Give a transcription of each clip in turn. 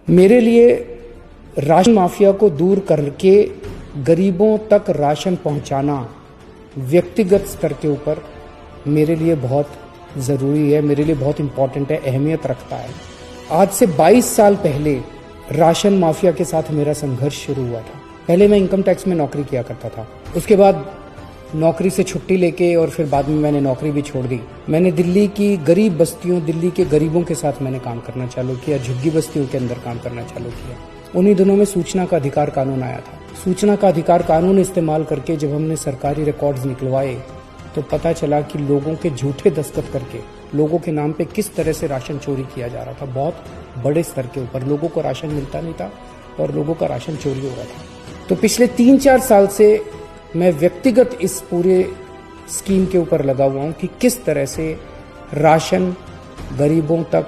मेरे लिए ration mafia को दूर करके गरीबों तक राशन पहुंचाना व्यक्तिगत स्तर के ऊपर मेरे लिए बहुत ज़रूरी है, मेरे लिए बहुत इम्पोर्टेंट है, अहमियत रखता है। आज से 22 साल पहले राशन माफिया के साथ मेरा संघर्ष शुरू हुआ था। पहले मैं इनकम टैक्स में नौकरी किया करता था, उसके बाद नौकरी से छुट्टी लेके और फिर बाद में मैंने नौकरी भी छोड़ दी। मैंने दिल्ली की गरीब बस्तियों, दिल्ली के गरीबों के साथ मैंने काम करना चालू किया, झुग्गी बस्तियों के अंदर काम करना चालू किया। उन्हीं दिनों में सूचना का अधिकार कानून आया था। सूचना का अधिकार कानून इस्तेमाल करके जब हमने सरकारी रिकॉर्ड्स निकलवाए तो पता चला कि लोगों के झूठे दस्तखत करके लोगों के नाम पे किस तरह से राशन चोरी किया जा रहा था। बहुत बड़े स्तर के ऊपर लोगों को राशन मिलता नहीं था और लोगों का राशन चोरी हो रहा था। तो पिछले 3-4 साल से मैं व्यक्तिगत इस पूरे स्कीम के ऊपर लगा हुआ हूं कि किस तरह से राशन गरीबों तक,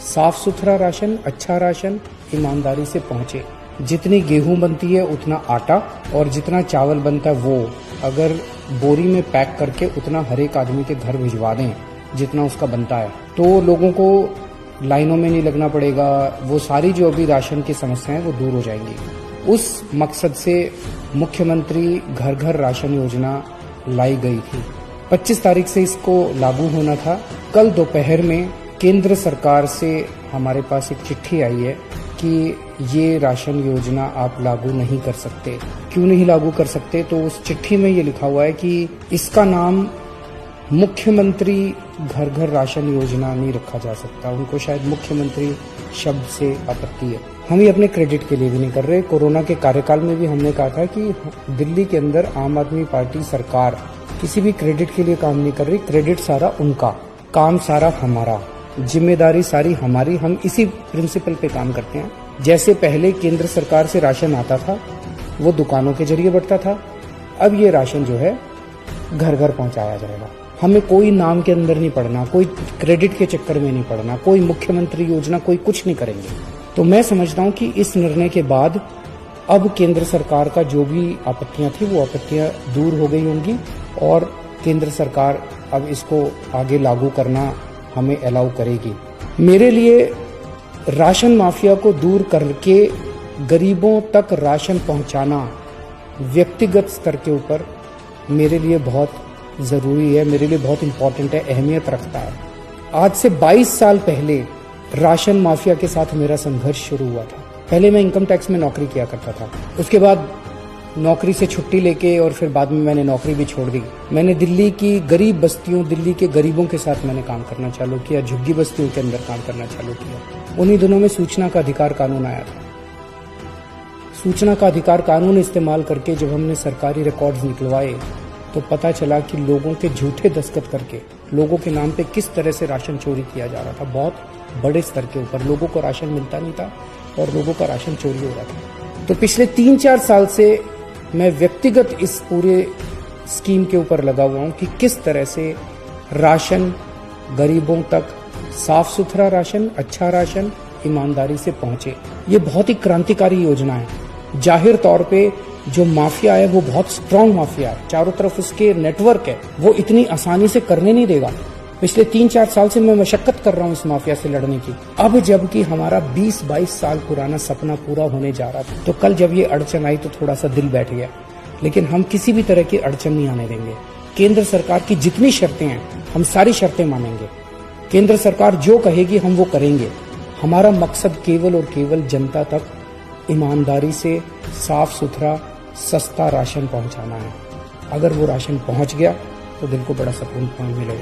साफ सुथरा राशन, अच्छा राशन ईमानदारी से पहुंचे। जितनी गेहूं बनती है उतना आटा और जितना चावल बनता है वो अगर बोरी में पैक करके उतना हर एक आदमी के घर भिजवा दें जितना उसका बनता है, तो लोगों को लाइनों में नहीं लगना पड़ेगा। वो सारी जो अभी राशन की समस्याएं वो दूर हो जाएंगी। उस मकसद से मुख्यमंत्री घर घर राशन योजना लाई गई थी। 25 तारीख से इसको लागू होना था। कल दोपहर में केंद्र सरकार से हमारे पास एक चिट्ठी आई है कि ये राशन योजना आप लागू नहीं कर सकते। क्यों नहीं लागू कर सकते? तो उस चिट्ठी में ये लिखा हुआ है कि इसका नाम मुख्यमंत्री घर घर राशन योजना नहीं रखा जा सकता। उनको शायद मुख्यमंत्री शब्द से आपत्ति है। हम ये अपने क्रेडिट के लिए भी नहीं कर रहे। कोरोना के कार्यकाल में भी हमने कहा था कि दिल्ली के अंदर आम आदमी पार्टी सरकार किसी भी क्रेडिट के लिए काम नहीं कर रही। क्रेडिट सारा उनका, काम सारा हमारा, जिम्मेदारी सारी हमारी। हम इसी प्रिंसिपल पे काम करते हैं। जैसे पहले केंद्र सरकार से राशन आता था वो दुकानों के जरिए बढ़ता था, अब ये राशन जो है घर घर पहुंचाया जाएगा। हमें कोई नाम के अंदर नहीं पड़ना, कोई क्रेडिट के चक्कर में नहीं पड़ना, कोई मुख्यमंत्री योजना, कोई कुछ नहीं करेंगे। तो मैं समझता हूं कि इस निर्णय के बाद अब केंद्र सरकार का जो भी आपत्तियां थी वो आपत्तियां दूर हो गई होंगी और केंद्र सरकार अब इसको आगे लागू करना हमें अलाउ करेगी। मेरे लिए राशन माफिया को दूर करके गरीबों तक राशन पहुंचाना व्यक्तिगत स्तर के ऊपर मेरे लिए बहुत ज़रूरी है, मेरे लिए बहुत इम्पोर्टेंट है, अहमियत रखता है। आज से 22 साल पहले राशन माफिया के साथ मेरा संघर्ष शुरू हुआ था। पहले मैं इनकम टैक्स में नौकरी किया करता था, उसके बाद नौकरी से छुट्टी लेके और फिर बाद में मैंने नौकरी भी छोड़ दी। मैंने दिल्ली की गरीब बस्तियों, दिल्ली के गरीबों के साथ मैंने काम करना चालू किया, झुग्गी बस्तियों के अंदर काम करना चालू किया। उन्हीं दिनों में सूचना का अधिकार कानून आया था। सूचना का अधिकार कानून इस्तेमाल करके जब हमने सरकारी रिकॉर्ड्स निकलवाए तो पता चला कि लोगों के झूठे दस्तखत करके लोगों के नाम पे किस तरह से राशन चोरी किया जा रहा था। बहुत बड़े स्तर के ऊपर लोगों को राशन मिलता नहीं था और लोगों का राशन चोरी हो रहा था। तो पिछले 3-4 साल से मैं व्यक्तिगत इस पूरे स्कीम के ऊपर लगा हुआ हूं कि किस तरह से राशन गरीबों तक, साफ सुथरा राशन, अच्छा राशन ईमानदारी से पहुंचे। ये बहुत ही क्रांतिकारी योजना है। जाहिर तौर पे जो माफिया है वो बहुत स्ट्रांग माफिया है, चारों तरफ उसके नेटवर्क है, वो इतनी आसानी से करने नहीं देगा। पिछले 3-4 साल से मैं मशक्कत कर रहा हूँ इस माफिया से लड़ने की। अब जबकि हमारा 20-22 साल पुराना सपना पूरा होने जा रहा था, तो कल जब ये अड़चन आई तो थोड़ा सा दिल बैठ गया। लेकिन हम किसी भी तरह की अड़चन नहीं आने देंगे। केंद्र सरकार की जितनी शर्तें हैं हम सारी शर्तें मानेंगे। केंद्र सरकार जो कहेगी हम वो करेंगे। हमारा मकसद केवल और केवल जनता तक ईमानदारी से साफ सुथरा सस्ता राशन पहुंचाना है। अगर वो राशन पहुंच गया तो दिल को बड़ा सुकून मिलेगा।